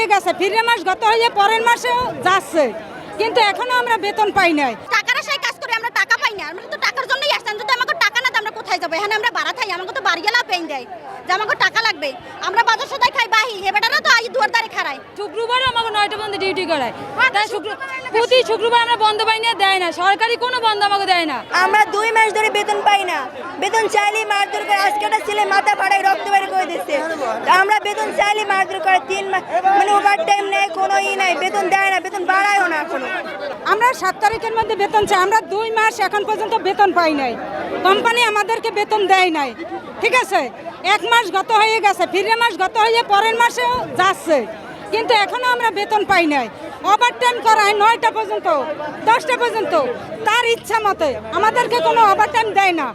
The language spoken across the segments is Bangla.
হয়ে গেছে, ফিরে মাস গত হয়ে পরের মাসেও যাচ্ছে, কিন্তু এখনো আমরা বেতন পাই নাই। টাকার আশায় কাজ করে আমরা টাকা পাই না। আমরা তো টাকার জন্যই আসতাম, যদি আমাকে টাকা না দেয় আমরা কোথায় যাবো? এখানে আমরা ভাড়া খাই, আমাকে তো বাড়ি গেলা পেন দেয় যে আমাকে টাকা লাগবে। আমরা বাজার সদাই খাই বাহি, হেবেটারা তো আই দুয়ার দ্বারে খারায়। শুক্রবার আমাকে 9টা পর্যন্ত ডিউটি করায়, তাই প্রতি শুক্রবার আমরা বন্ধ পাই না, দেয় না, সরকারি কোনো বন্ধ আমাকে দেয় না। আমরা 2 মাস ধরে বেতন পাই না, বেতন চাইলেই মারধর করে। আজকে একটা ছেলে মাথা ফাটায় রক্ত বের করে দিচ্ছে, আমরা বেতন চাইলেই মারধর করে। 3 মাস মানে ওভার টাইম নেই, কোনো নাই, বেতন দেয় না, বেতন বাড়ায়ও না এখনো। আমরা 7 তারিখের মধ্যে বেতন চাই, আমরা 2 মাস এখন পর্যন্ত বেতন পাই নাই, কোম্পানি আমাদেরকে বেতন দেয় নাই। ঠিক আছে, 1 মাস গত হয়ে গেছে, ফিরে মাস গত হয়ে পরের মাসেও যাচ্ছে, কিন্তু এখনো আমরা বেতন পাই নাই। ওভার টাইম করায় 9টা পর্যন্ত, 10টা পর্যন্ত, তার ইচ্ছা মতে, আমাদেরকে কোনো ওভার টাইম দেয় না।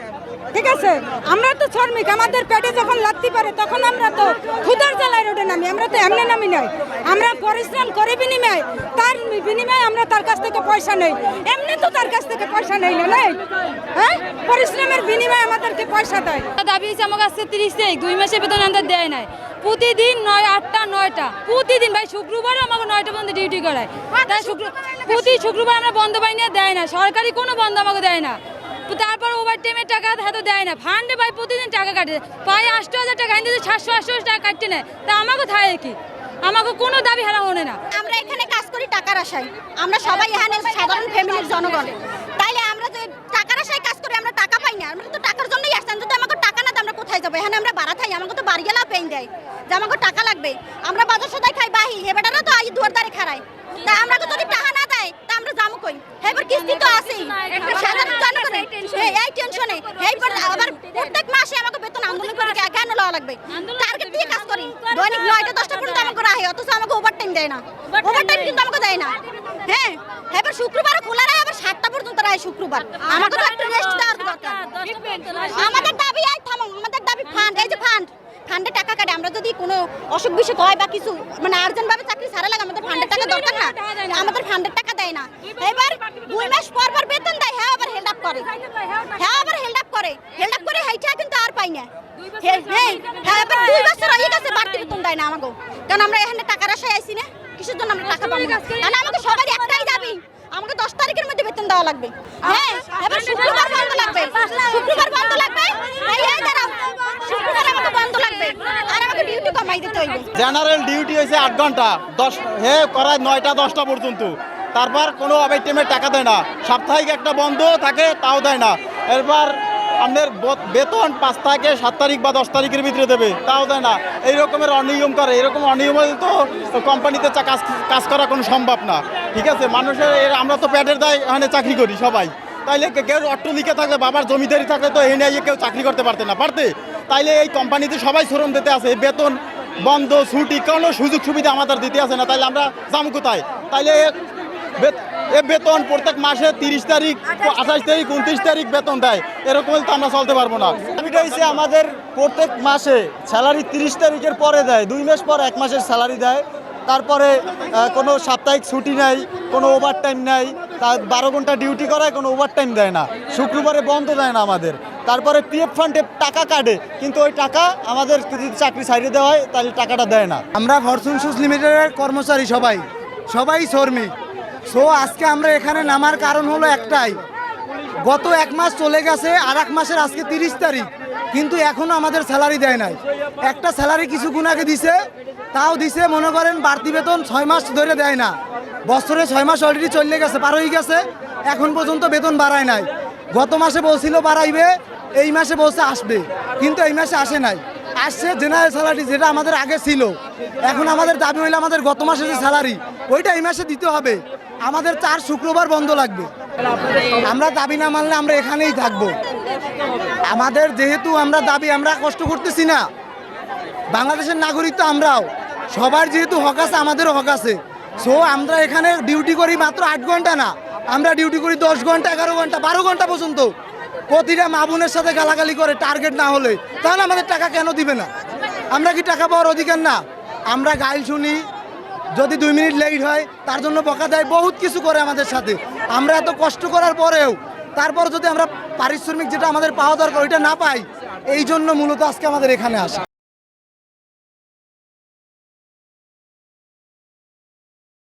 ঠিক আছে, আমরা তো শ্রমিক, আমাদের পেটে যখন লাগতে পারে তখন আমরা তো ক্ষুধার জ্বালায় রোডে নামি, আমরা তো এমনি নামি নাই। আমরা পরিশ্রম করে বিনিময়ে, তার বিনিময়ে আমরা তার কাছ থেকে পয়সা নেই, এমনি তো তার কাছ থেকে পয়সা নেই না, নেই। হ্যাঁ, পরিশ্রমের বিনিময়ে আমাদেরকে পয়সা দেয়। দাবি হয়েছে আমার কাছে 30 তারিখ, 2 মাসের বেতন আমাদের দেয় নাই। প্রতিদিন 8টা 9টা, প্রতিদিন ভাই শুক্রবারও আমাকে 9টা পর্যন্ত ডিউটি করায়, তাই প্রতি শুক্রবার আমরা বন্ধ পাই না, দেয় না, সরকারি কোনো বন্ধ আমাকে দেয় না। তারপর ওভার টাইমের টাকা হাতে দেয় না, ফান্ডে ভাই প্রতিদিন টাকা কাটে, প্রায় 8,000 টাকা, কিন্তু 700-800 টাকা কাটতে নেয়, তা আমাকে থাকে কি? আমাকে কোনো দাবি হারা মনে না। আমরা এখানে কাজ করি টাকার আশায়, আমরা সবাই এখানে সাধারণ ফ্যামিলির জনগণ, তাইলে আমরা যে টাকার আশায় কাজ করি আমরা টাকা পাই না। আমরা তো টাকার জন্যই আসতাম, যদি আমাকে টাকা না দেয় আমরা কোথায় যাবো? এখানে আমরা ভাড়া খাই, আমাকে তো বাড়ি গেলা পেন দেয় যে আমাকে টাকা লাগবে। আমরা বাজার সদাই খাই বাহি, হেবেটারা তো আই দুয়ার দ্বারে খারায়। তা আমরা যদি টাকা না দেয় তা আমরা যাবো কই? হেবার কিস্তি তো আছেই, সাধারণ জনগণের এই টেনশনে হেবার আবার প্রত্যেক মাসে আমাকে বেতন আন্দোলন করে কেন লওয়া লাগবে? টার্গেট দিয়ে কাজ করি, দৈনিক 9টা 10টা পর্যন্ত আমাকে রাখে, অথচ আমাকে ওভার টাইম দেয় না। ওভার টাইম কিন্তু আমাকে দেয় না। হ্যাঁ, এবার শুক্রবার খোলা রাখে, আবার 7টা পর্যন্ত রাখে শুক্রবার। আমাকে তো একটা রেস্ট দেওয়ার দরকার। আমাদের দাবি এই থামো, আমাদের দাবি ফান্ড, এই যে ফান্ডে টাকা কাটে। আমরা যদি কোনো অসুখ বিসুখ হয় বা কিছু মানে আর্জেন্ট ভাবে চাকরি ছাড়া লাগে, আমাদের ফান্ডের টাকা দরকার না, আমাদের ফান্ডের টাকা দেয় না। এবার 2 মাস পর পর বেতন দেয়, হ্যাঁ আবার হেল্ড আপ করে, হেইটা কিন্তু আর পাই না। হ্যাঁ, এবার 2 বছর হয়ে গেছে বাড়তি বেতন দেয় না আমাকে, কারণ আমরা এখানে টাকার আশায় আইছি না। কিসের জন্য আমরা টাকা পাবো না? কারণ আমাকে সবাই একটাই দাবি, আমাকে 10 তারিখের মধ্যে বেতন দেওয়া লাগবে। হ্যাঁ, এবার শুক্রবার বন্ধ লাগবে, এই দাঁড়াও, শুক্রবার আমাকে বন্ধ লাগবে, আর আমাকে ডিউটি কমাই দিতে হইবে। জেনারেল ডিউটি হয়েছে 8 ঘন্টা, 10 করায় 9টা 10টা পর্যন্ত, তারপর কোনো ওভার টাইমের টাকা দেয় না। সাপ্তাহিক একটা বন্ধ থাকে, তাও দেয় না। এরপর আপনার বেতন 5 থেকে 7 তারিখ বা 10 তারিখের ভিতরে দেবে, তাও দেয় না। এই রকমের অনিয়ম করে, এরকম অনিয়ম তো কোম্পানিতে কাজ করা কোনো সম্ভব না। ঠিক আছে, মানুষের আমরা তো পেটের দায় এখানে চাকরি করি সবাই, তাইলে কেউ অট্টলিকে থাকলে, বাবার জমিদারি থাকলে তো এই নিয়ে কেউ চাকরি করতে পারতে না, তাইলে এই কোম্পানিতে সবাই শ্রম দিতে আছে, বেতন বন্ধ ছুটি কোনো সুযোগ সুবিধা আমাদের দিতে আছে না, তাইলে আমরা যাবো কোথায়? তাইলে এ বেতন প্রত্যেক মাসে 30 তারিখ, 28 তারিখ, 29 তারিখ বেতন দেয়, এরকম তো আমরা চলতে পারবো না। এটা হচ্ছে আমাদের প্রত্যেক মাসে স্যালারি 30 তারিখের পরে দেয়, 2 মাস পর 1 মাসের স্যালারি দেয়। তারপরে কোনো সাপ্তাহিক ছুটি নাই, কোনো ওভার টাইম নাই, তার 12 ঘন্টা ডিউটি করায় কোনো ওভার টাইম দেয় না, শুক্রবারে বন্ধ দেয় না আমাদের। তারপরে পিএফ ফান্ডে টাকা কাটে, কিন্তু ওই টাকা আমাদের যদি চাকরি ছাড়িয়ে দেওয়া হয় তাহলে টাকাটা দেয় না। আমরা ফরচুন শুজ লিমিটেডের কর্মচারী, সবাই শ্রমিক। সো আজকে আমরা এখানে নামার কারণ হলো একটাই, গত 1 মাস চলে গেছে, আর 1 মাসের আজকে 30 তারিখ, কিন্তু এখনও আমাদের স্যালারি দেয় নাই। একটা স্যালারি কিছুক্ষণ আগে দিছে, তাও দিছে মনে করেন বাড়তি বেতন 6 মাস ধরে দেয় না। বছরে 6 মাস অলরেডি চলে গেছে, পার হয়ে গেছে, এখন পর্যন্ত বেতন বাড়ায় নাই। গত মাসে বলছিল বাড়াইবে, এই মাসে বলছে আসবে, কিন্তু এই মাসে আসে নাই। আসছে জেনারেল স্যালারি, যেটা আমাদের আগে ছিল। এখন আমাদের দাবি হইলে আমাদের গত মাসে যে স্যালারি, ওইটা এই মাসে দিতে হবে। আমাদের 4 শুক্রবার বন্ধ লাগবে। আমরা দাবি না মানলে আমরা এখানেই থাকবো। আমাদের যেহেতু আমরা দাবি, আমরা কষ্ট করতেছি না, বাংলাদেশের নাগরিক তো আমরাও, সবার যেহেতু হক আছে আমাদেরও হক আছে। সো আমরা এখানে ডিউটি করি মাত্র 8 ঘন্টা না, আমরা ডিউটি করি 10 ঘন্টা, 11 ঘন্টা, 12 ঘন্টা পর্যন্ত। প্রতিটা মা বোনের সাথে গালাগালি করে, টার্গেট না হলে, তাহলে আমাদের টাকা কেন দিবে না? আমরা কি টাকা পাওয়ার অধিকার না? আমরা গাইল শুনি, যদি 2 মিনিট লেট হয় তার জন্য বকা দেয়, বহুত কিছু করে আমাদের সাথে। আমরা এত কষ্ট করার পরেও তারপর যদি আমরা পারিশ্রমিক যেটা আমাদের পাওয়া দরকার ওইটা না পাই, এই জন্য মূলত আজকে আমাদের এখানে আসা।